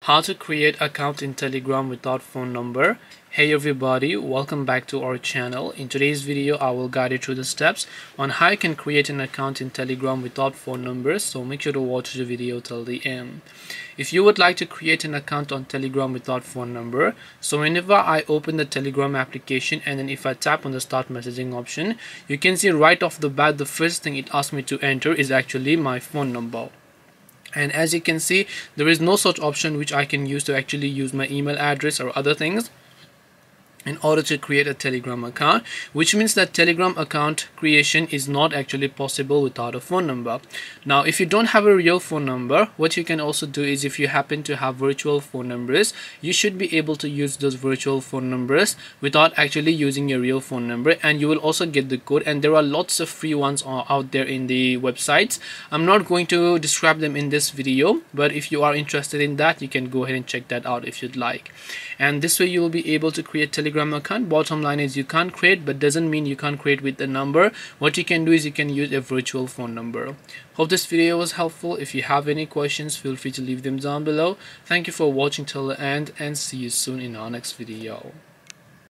How to create account in Telegram without phone number. Hey everybody, welcome back to our channel. In today's video I will guide you through the steps on how you can create an account in Telegram without phone numbers, so make sure to watch the video till the end. If you would like to create an account on Telegram without phone number, so whenever I open the Telegram application and then if I tap on the start messaging option, you can see right off the bat the first thing it asks me to enter is actually my phone number. And as you can see, there is no such option which I can use to actually use my email address or other things in order to create a Telegram account, which means that Telegram account creation is not actually possible without a phone number. Now if you don't have a real phone number, what you can also do is, if you happen to have virtual phone numbers, you should be able to use those virtual phone numbers without actually using your real phone number, and you will also get the code. And there are lots of free ones out there in the websites. I'm not going to describe them in this video, but if you are interested in that, you can go ahead and check that out if you'd like. And this way you will be able to create Telegram account. Bottom line is, you can't create, but doesn't mean you can't create with the number. What you can do is you can use a virtual phone number. Hope this video was helpful. If you have any questions, feel free to leave them down below. Thank you for watching till the end, and see you soon in our next video.